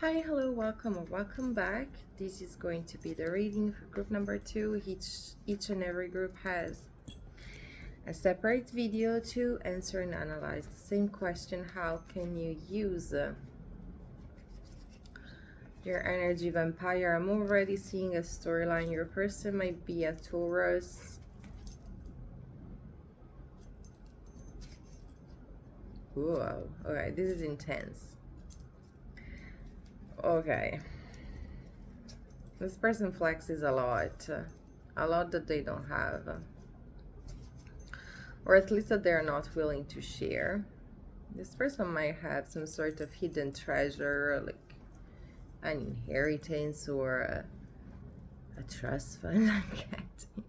Hi, hello, welcome or welcome back. This is going to be the reading for group number 2. Each and every group has a separate video to answer and analyze the same question. How can you use your energy vampire? I'm already seeing a storyline. Your person might be a Taurus. Whoa, okay, this is intense. Okay. This person flexes a lot that they don't have, or at least that they're not willing to share. This person might have some sort of hidden treasure, like an inheritance or a trust fund. I'm getting.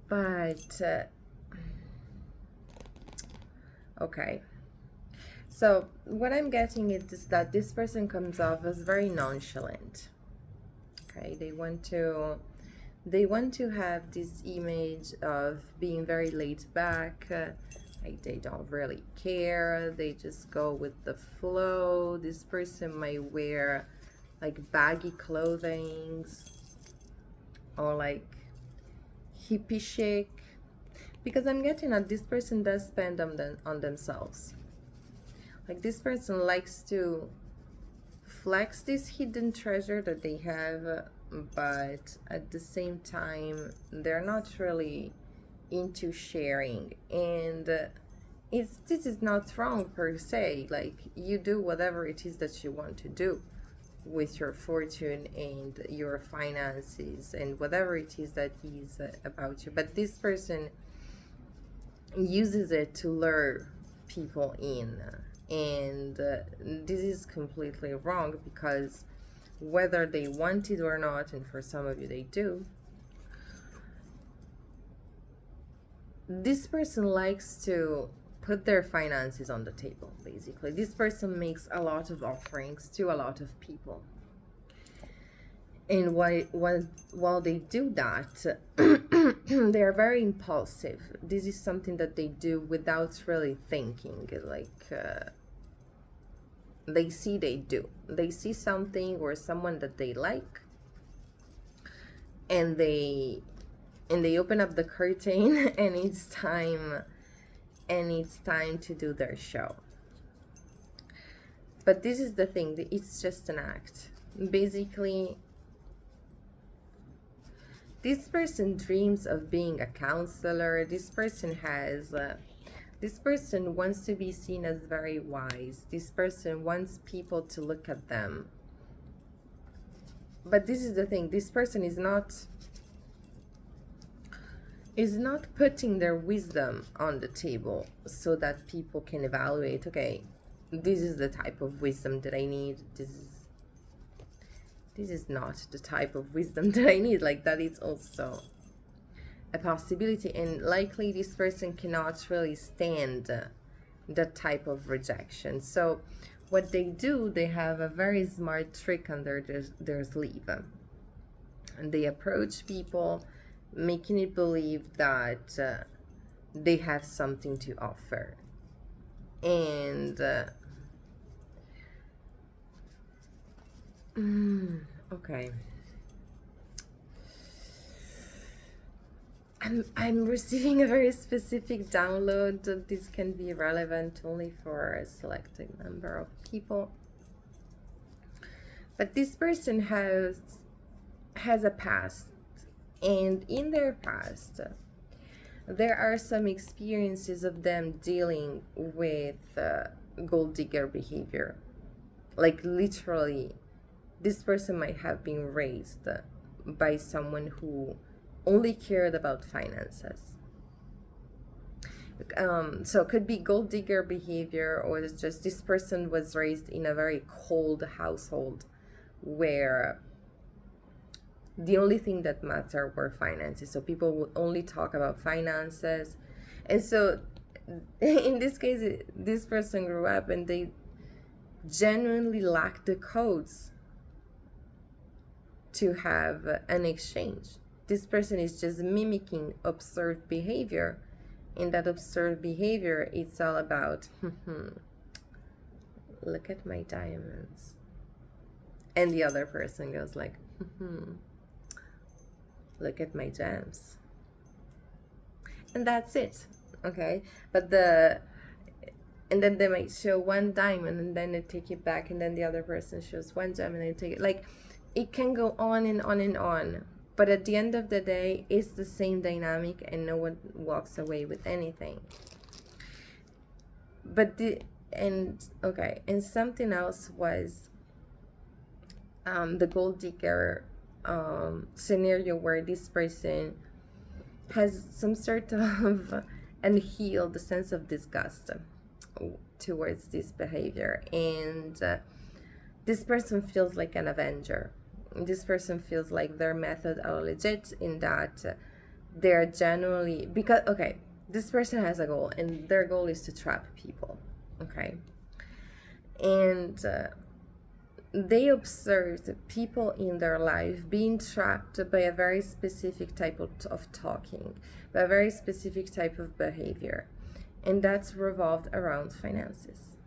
But, okay. So what I'm getting is that this person comes off as very nonchalant. Okay, they want to have this image of being very laid back, like they don't really care, they just go with the flow. This person might wear like baggy clothing or like hippie chic, because I'm getting that this person does spend on themselves. Like this person likes to flex this hidden treasure that they have, but at the same time they're not really into sharing. And this is not wrong per se. Like, you do whatever it is that you want to do with your fortune and your finances and whatever it is that is about you, but this person uses it to lure people in. And this is completely wrong, because whether they want it or not, and for some of you they do, this person likes to put their finances on the table. Basically, this person makes a lot of offerings to a lot of people, and while they do that, they are very impulsive. This is something that they do without really thinking. Like, they see something or someone that they like, and they open up the curtain and it's time to do their show. But this is the thing, it's just an act. Basically, this person dreams of being a counselor. This person wants to be seen as very wise. This person wants people to look at them. But this is the thing, this person is not putting their wisdom on the table so that people can evaluate, okay, this is the type of wisdom that I need. This is not the type of wisdom that I need. Like, that is also a possibility, and likely this person cannot really stand that type of rejection. So what they do, they have a very smart trick under their sleeve, and they approach people making it believe that they have something to offer. And okay, I'm receiving a very specific download. This can be relevant only for a selected number of people. But this person has a past, and in their past there are some experiences of them dealing with gold digger behavior. Like, literally, this person might have been raised by someone who only cared about finances. So it could be gold digger behavior, or it's just this person was raised in a very cold household where the only thing that mattered were finances. So people would only talk about finances. And so in this case, this person grew up and they genuinely lacked the codes to have an exchange. This person is just mimicking absurd behavior, in that observed behavior, it's all about, look at my diamonds. And the other person goes like, look at my gems. And that's it. Okay. But and then they might show one diamond and then they take it back, and then the other person shows one gem and they take it. Like, it can go on and on and on. But at the end of the day, it's the same dynamic and no one walks away with anything. But and something else was the gold digger scenario, where this person has some sort of unhealed sense of disgust towards this behavior, and this person feels like an avenger. This person feels like their methods are legit, in that they're genuinely, because this person has a goal, and their goal is to trap people, and they observed people in their life being trapped by a very specific type of talking, by a very specific type of behavior, and that's revolved around finances.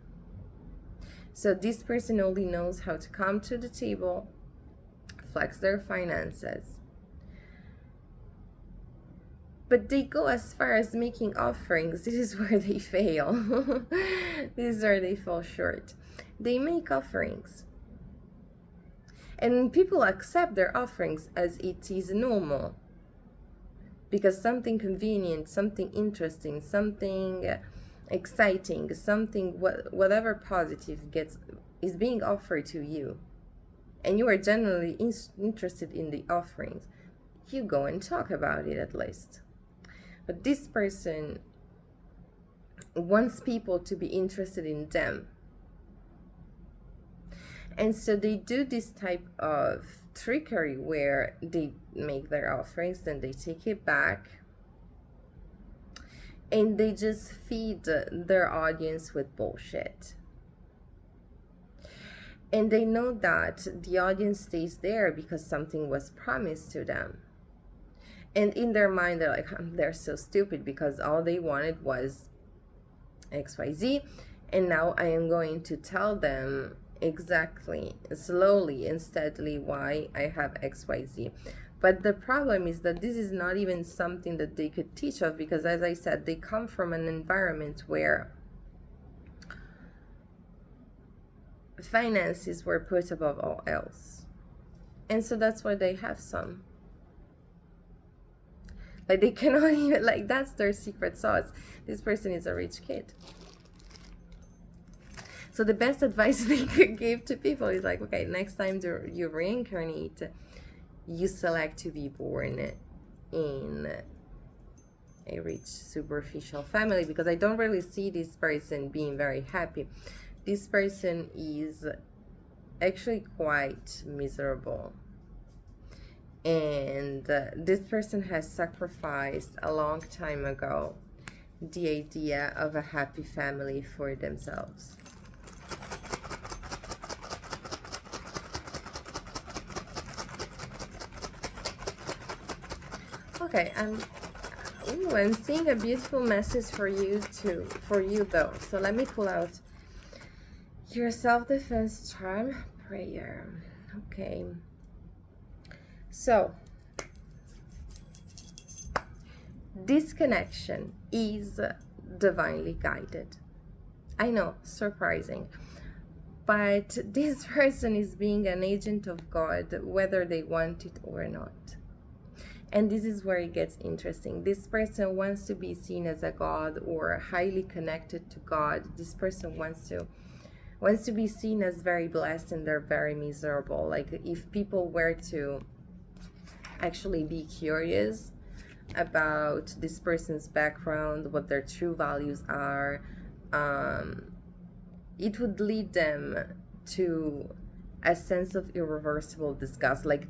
So this person only knows how to come to the table, flex their finances, but they go as far as making offerings. This is where they fail. This is where they fall short. They make offerings, and people accept their offerings as it is normal, because something convenient, something interesting, something exciting, something whatever positive is being offered to you, and you are generally interested in the offerings, you go and talk about it at least. But this person wants people to be interested in them. And so they do this type of trickery where they make their offerings, then they take it back, and they just feed their audience with bullshit. And they know that the audience stays there because something was promised to them. And in their mind, they're like, they're so stupid, because all they wanted was XYZ. And now I am going to tell them exactly, slowly and steadily, why I have XYZ. But the problem is that this is not even something that they could teach of, because, as I said, they come from an environment where finances were put above all else. And so that's why they have some. Like, they cannot even, like, that's their secret sauce. This person is a rich kid. So the best advice they could give to people is like, okay, next time you reincarnate, you select to be born in a rich, superficial family, because I don't really see this person being very happy. This person is actually quite miserable. And this person has sacrificed a long time ago the idea of a happy family for themselves. Okay, I'm seeing a beautiful message for you though. So let me pull out your self-defense charm prayer. Okay. So this connection is divinely guided. I know, surprising. But this person is being an agent of God, whether they want it or not. And this is where it gets interesting. This person wants to be seen as a god, or highly connected to God. This person wants to be seen as very blessed, and they're very miserable. Like, if people were to actually be curious about this person's background, what their true values are, it would lead them to a sense of irreversible disgust. Like,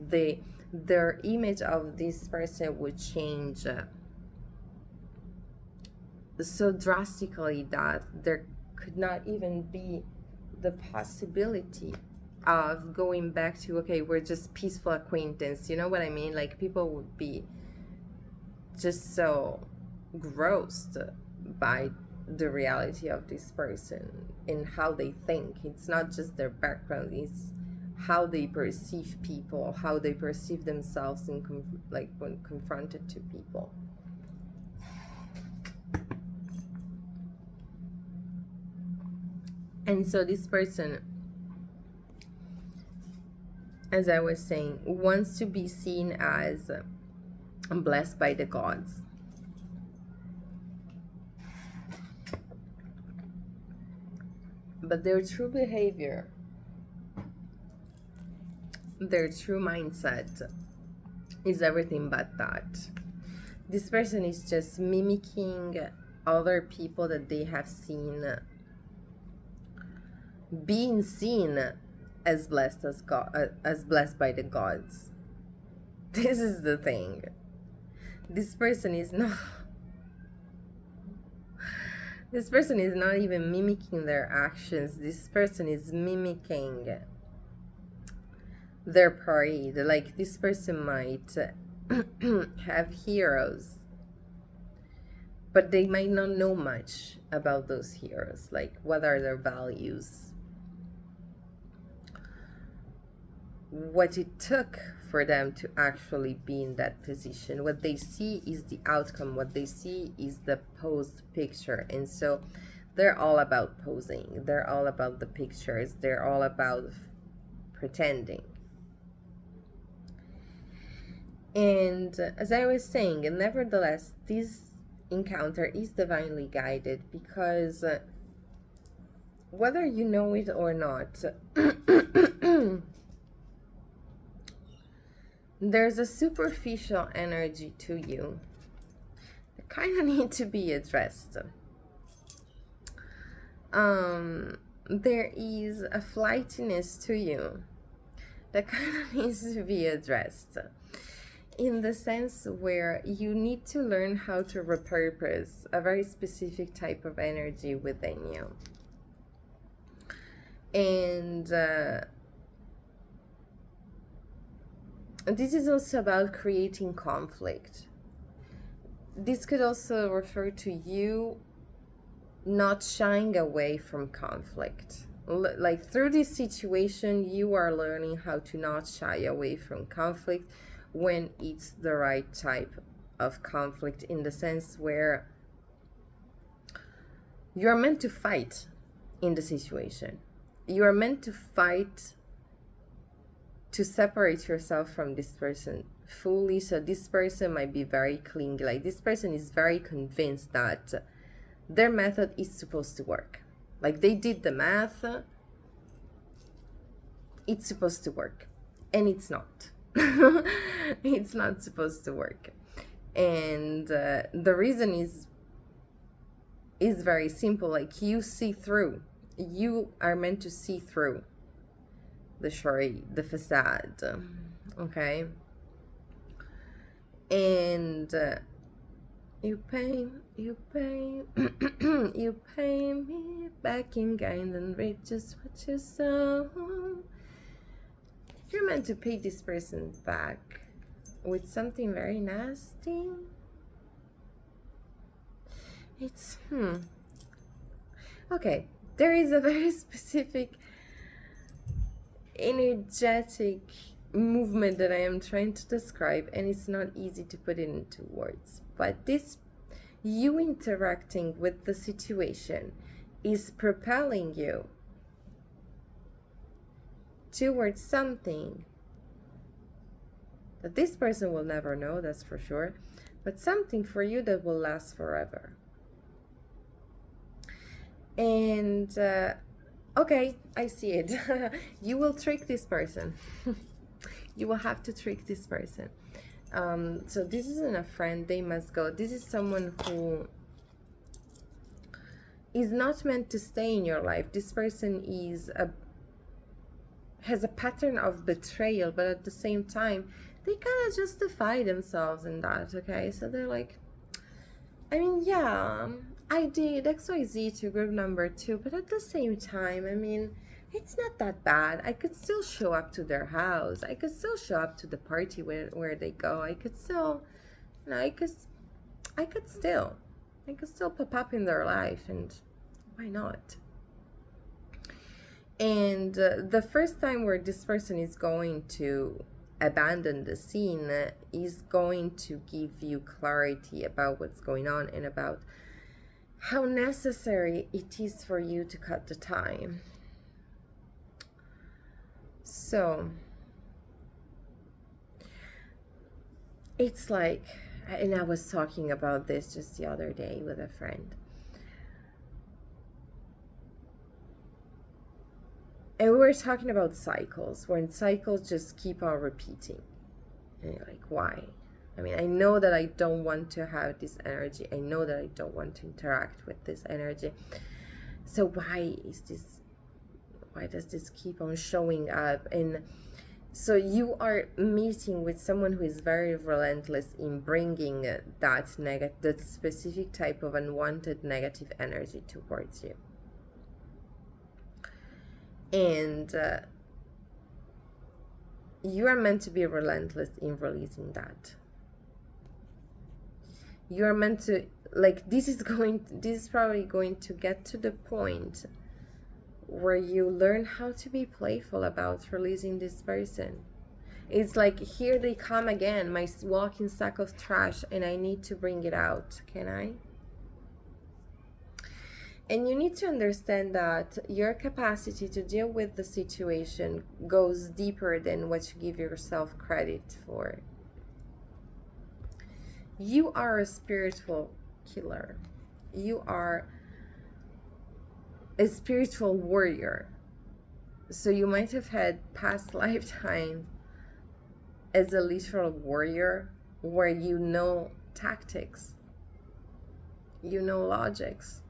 their image of this person would change so drastically that there could not even be the possibility of going back to, okay, we're just peaceful acquaintance. You know what I mean? Like, people would be just so grossed by the reality of this person and how they think. It's not just their background, it's how they perceive people, how they perceive themselves in like when confronted to people. And so this person, as I was saying, wants to be seen as blessed by the gods. But their true behavior, their true mindset is everything but that. This person is just mimicking other people that they have seen being seen as blessed as God, as blessed by the gods. This is the thing. This person is not even mimicking their actions. This person is mimicking their parade. Like, this person might have heroes, but they might not know much about those heroes. Like, what are their values? What it took for them to actually be in that position. What they see is the outcome. What they see is the posed picture. And so they're all about posing. They're all about the pictures. They're all about pretending. And as I was saying, and nevertheless, this encounter is divinely guided, because whether you know it or not, there's a superficial energy to you that kind of need to be addressed. There is a flightiness to you that kind of needs to be addressed, in the sense where you need to learn how to repurpose a very specific type of energy within you. And this is also about creating conflict. This could also refer to you not shying away from conflict. Like, through this situation, you are learning how to not shy away from conflict when it's the right type of conflict, in the sense where you're meant to fight in the situation. You are meant to fight to separate yourself from this person fully. So this person might be very clingy. Like, this person is very convinced that their method is supposed to work. Like, they did the math, it's supposed to work, and it's not. It's not supposed to work. And the reason is very simple. Like, you see through. You are meant to see through the charade, the facade, okay? And you pay you pay me back in kind and reap just what you sow. You're meant to pay this person back with something very nasty. It's okay, there is a very specific energetic movement that I am trying to describe, and it's not easy to put it into words. But this, you interacting with the situation, is propelling you towards something that this person will never know, that's for sure, but something for you that will last forever. And okay, I see it. You will trick this person. You will have to trick this person. So this isn't a friend, they must go. This is someone who is not meant to stay in your life. This person has a pattern of betrayal, but at the same time, they kind of justify themselves in that, okay? So they're like, I mean, yeah, I did XYZ to group number 2, but at the same time, I mean, it's not that bad. I could still show up to their house. I could still show up to the party where they go. I could still, you know, I could still. They can still pop up in their life, and why not? And the first time where this person is going to abandon the scene is going to give you clarity about what's going on and about how necessary it is for you to cut the time. So it's like, and I was talking about this just the other day with a friend. And we were talking about cycles, when cycles just keep on repeating. And you're like, why? I mean, I know that I don't want to have this energy. I know that I don't want to interact with this energy. So why does this keep on showing up? And so you are meeting with someone who is very relentless in bringing that specific type of unwanted negative energy towards you. And you are meant to be relentless in releasing that. You are meant to, like, this is probably going to get to the point where you learn how to be playful about releasing this person. It's like, here they come again, my walking sack of trash, and I need to bring it out. Can I? And you need to understand that your capacity to deal with the situation goes deeper than what you give yourself credit for. You are a spiritual healer. You are a spiritual warrior. So you might have had past lifetimes as a literal warrior where you know tactics, you know logics,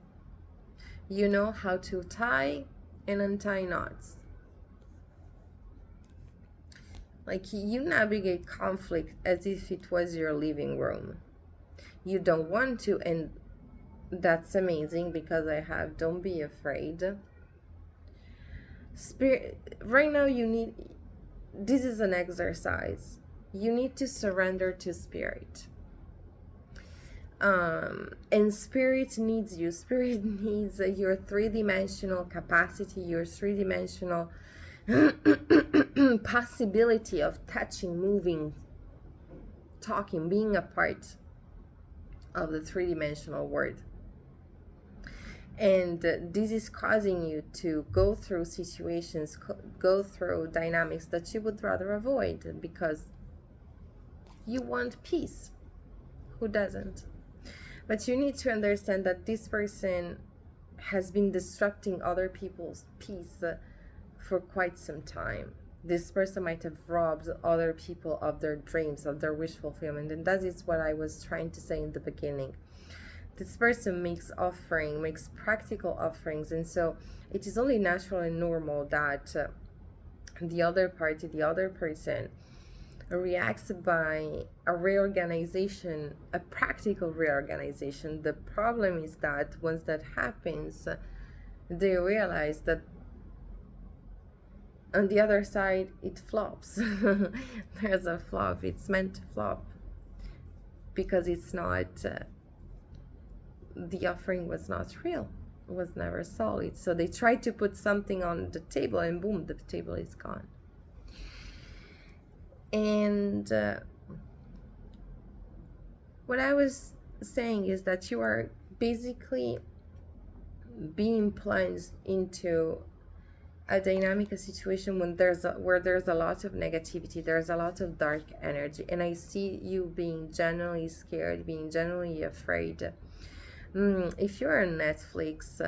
you know how to tie and untie knots. Like, you navigate conflict as if it was your living room. You don't want to, and that's amazing, because don't be afraid. Spirit, right now this is an exercise. You need to surrender to spirit. And spirit needs you. Spirit needs your three-dimensional capacity, your three-dimensional possibility of touching, moving, talking, being a part of the three-dimensional world. And this is causing you to go through situations, go through dynamics that you would rather avoid, because you want peace. Who doesn't? But you need to understand that this person has been disrupting other people's peace for quite some time. This person might have robbed other people of their dreams, of their wish fulfillment. And that is what I was trying to say in the beginning. This person makes practical offerings. And so it is only natural and normal that the other party, the other person, reacts by a reorganization, a practical reorganization. The problem is that once that happens, they realize that on the other side it flops. There's a flop. It's meant to flop because it's not the offering was not real, it was never solid. So they tried to put something on the table, and boom, the table is gone. And what I was saying is that you are basically being plunged into a dynamic, a situation where there's a lot of negativity, there's a lot of dark energy, and I see you being genuinely scared, being genuinely afraid. If you're on Netflix,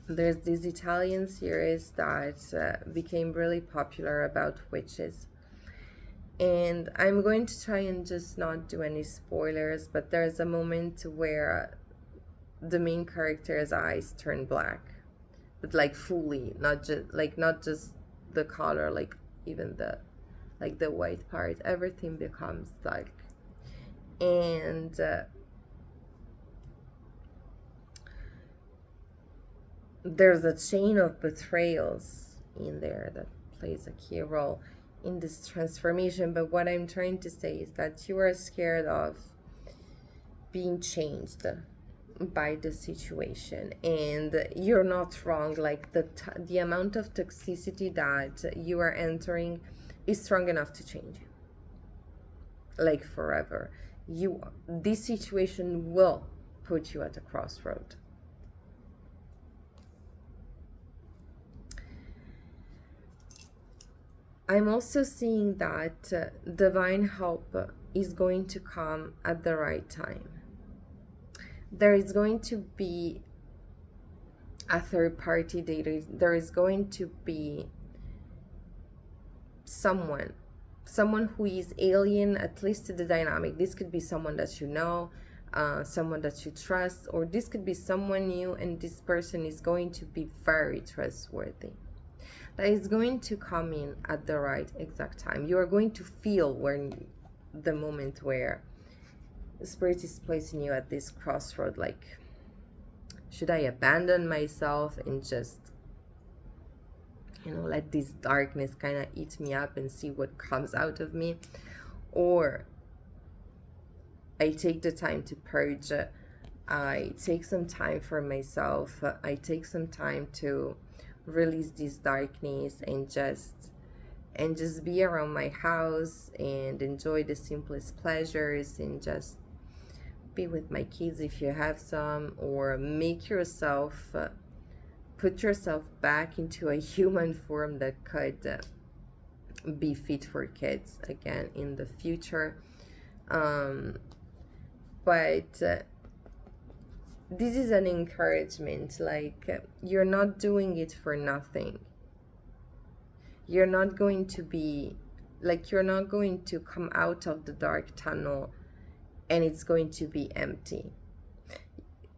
there's this Italian series that became really popular about witches. And I'm going to try and just not do any spoilers, but there's a moment where the main character's eyes turn black, but like fully, not just the color, like even the white part, everything becomes dark. And there's a chain of betrayals in there that plays a key role in this transformation. But what I'm trying to say is that you are scared of being changed by the situation, and you're not wrong. Like the amount of toxicity that you are entering is strong enough to change you, like forever. This situation will put you at a crossroad. I'm also seeing that divine help is going to come at the right time. There is going to be a third party. There is going to be someone who is alien, at least to the dynamic. This could be someone that you know, someone that you trust, or this could be someone new, and this person is going to be very trustworthy. That is going to come in at the right exact time. You are going to feel when the moment where Spirit is placing you at this crossroad, like, should I abandon myself and just, let this darkness kind of eat me up and see what comes out of me? Or I take the time to purge, I take some time for myself, I take some time to release this darkness and just be around my house and enjoy the simplest pleasures and just be with my kids if you have some, or make yourself put yourself back into a human form that could be fit for kids again in the future. But this is an encouragement, like, you're not doing it for nothing. You're not going to be, like, you're not going to come out of the dark tunnel and it's going to be empty.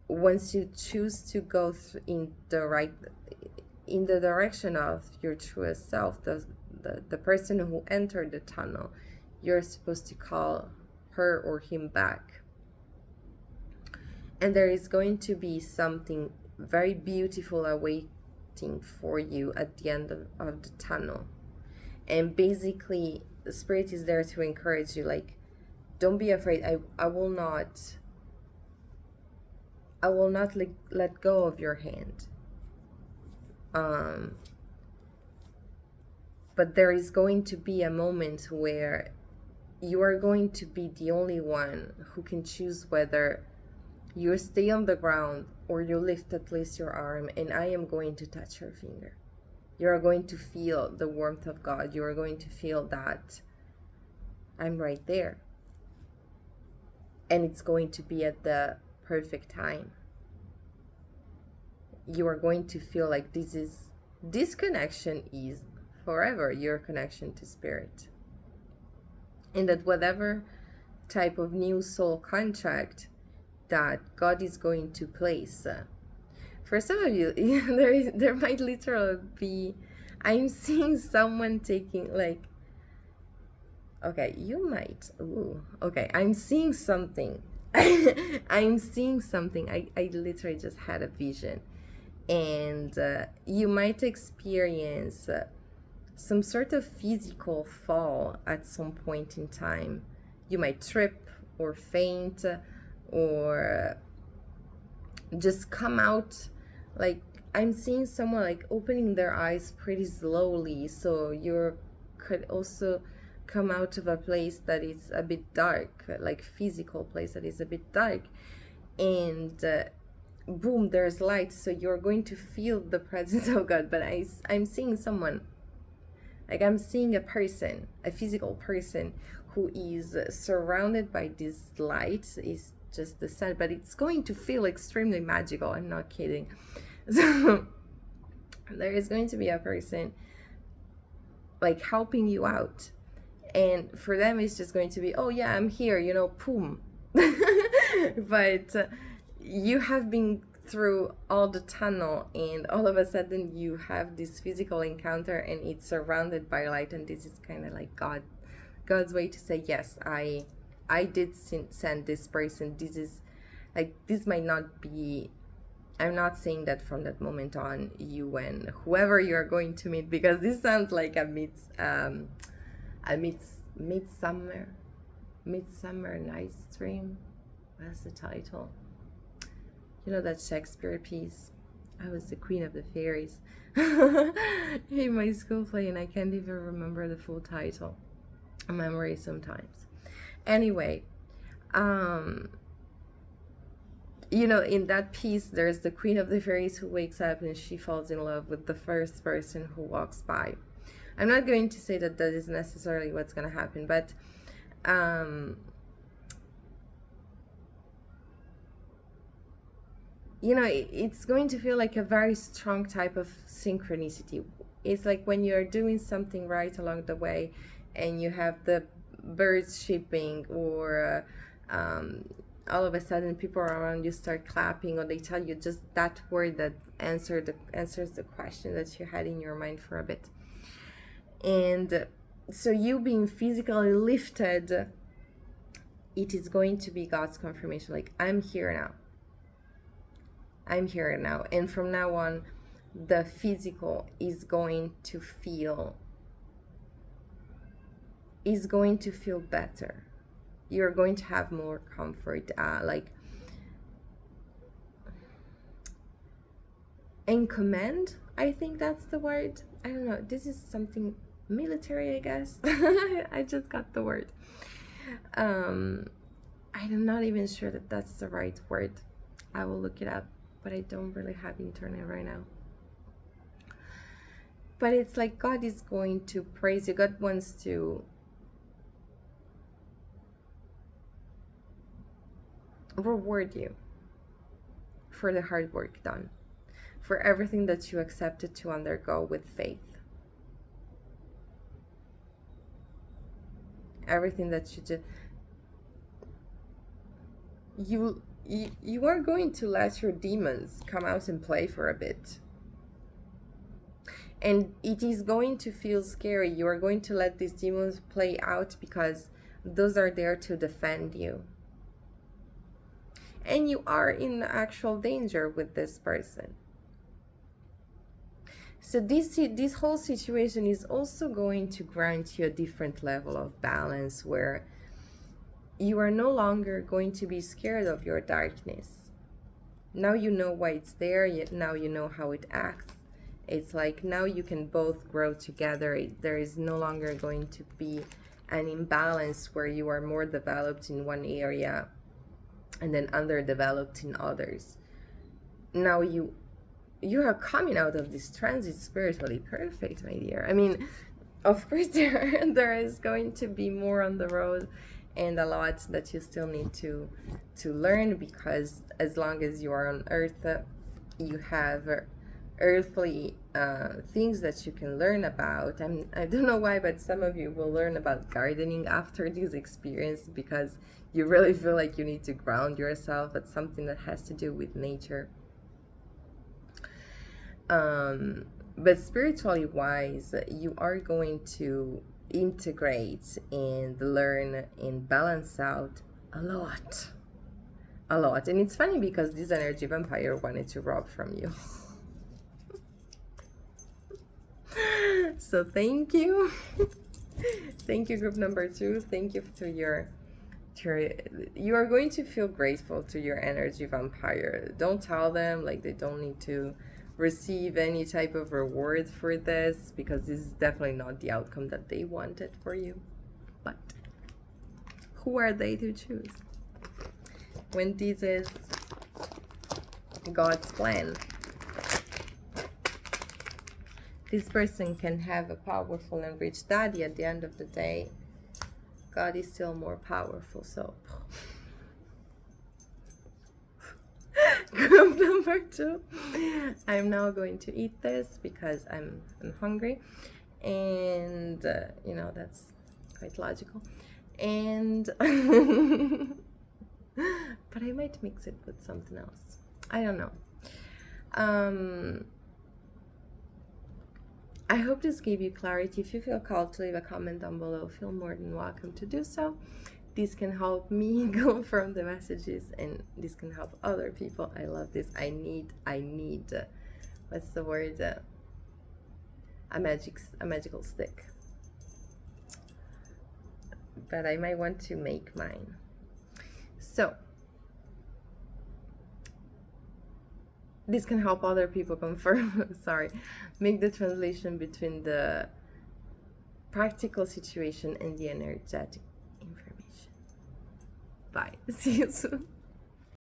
Once you choose to go in the direction of your truest self, the person who entered the tunnel, you're supposed to call her or him back. And there is going to be something very beautiful awaiting for you at the end of the tunnel. And basically, the Spirit is there to encourage you, like, don't be afraid. I will not let go of your hand. But there is going to be a moment where you are going to be the only one who can choose whether you stay on the ground or you lift at least your arm, and I am going to touch your finger. You are going to feel the warmth of God. You are going to feel that I'm right there. And it's going to be at the perfect time. You are going to feel like this connection is forever, your connection to Spirit. And that whatever type of new soul contract that God is going to place, for some of you, there might literally be, I'm seeing someone taking, like, okay, you might, okay, I'm seeing something. I'm seeing something. I literally just had a vision. And you might experience some sort of physical fall at some point in time. You might trip or faint or just come out, like, I'm seeing someone like opening their eyes pretty slowly, so you could also come out of a place that is a bit dark, like physical place that is a bit dark, and boom, there's light, so you're going to feel the presence of God. But I'm seeing someone, like, I'm seeing a person, a physical person who is surrounded by this light. Is just the sun, but it's going to feel extremely magical. I'm not kidding. So there is going to be a person like helping you out, and for them it's just going to be, oh yeah, I'm here, boom. But you have been through all the tunnel, and all of a sudden you have this physical encounter, and it's surrounded by light, and this is kind of like God's way to say, yes, I did send this person. This is like, this might not be, I'm not saying that from that moment on, you and whoever you're going to meet, because this sounds like a midsummer night's dream. What's the title? You know that Shakespeare piece? I was the queen of the fairies in my school play, and I can't even remember the full title. A memory sometimes. Anyway, you know, in that piece, there's the queen of the fairies who wakes up and she falls in love with the first person who walks by. I'm not going to say that that is necessarily what's going to happen, but you know, it's going to feel like a very strong type of synchronicity. It's like when you're doing something right along the way and you have the birds chirping, or all of a sudden people around you start clapping, or they tell you just that word that answers the question that you had in your mind for a bit. And so you being physically lifted, it is going to be God's confirmation, like, I'm here now. I'm here now. And from now on, the physical is going to feel better. You're going to have more comfort, like, and command, I think that's the word. I don't know, this is something military, I guess. I just got the word. I'm not even sure that that's the right word. I will look it up, but I don't really have internet right now. But it's like God is going to praise you. God wants to reward you for the hard work done, for everything that you accepted to undergo with faith, everything that you did. You are going to let your demons come out and play for a bit, and it is going to feel scary. You are going to let these demons play out because those are there to defend you, and you are in actual danger with this person. So this whole situation is also going to grant you a different level of balance, where you are no longer going to be scared of your darkness. Now you know why it's there, now you know how it acts. It's like now you can both grow together. There is no longer going to be an imbalance where you are more developed in one area and then underdeveloped in others. Now you are coming out of this transit spiritually perfect, my dear. I mean, of course there is going to be more on the road, and a lot that you still need to learn, because as long as you are on earth, you have earthly things that you can learn about. I don't know why, but some of you will learn about gardening after this experience, because you really feel like you need to ground yourself. It's something that has to do with nature. But spiritually wise, you are going to integrate and learn and balance out a lot. And it's funny because this energy vampire wanted to rob from you. So thank you. Thank you, group number 2. Thank you to your you are going to feel grateful to your energy vampire. Don't tell them, like, they don't need to receive any type of reward for this, because this is definitely not the outcome that they wanted for you. But who are they to choose when this is God's plan? This person can have a powerful and rich daddy. At the end of the day, God is still more powerful. So group number 2, I'm now going to eat this because I'm hungry, and you know, that's quite logical. And but I might mix it with something else. I don't know. I hope this gave you clarity. If you feel called to leave a comment down below, feel more than welcome to do so. This can help me confirm the messages, and this can help other people. I love this. I need what's the word? A magical stick. But I might want to make mine. So This can help other people confirm, sorry, make the translation between the practical situation and the energetic information. Bye. See you soon.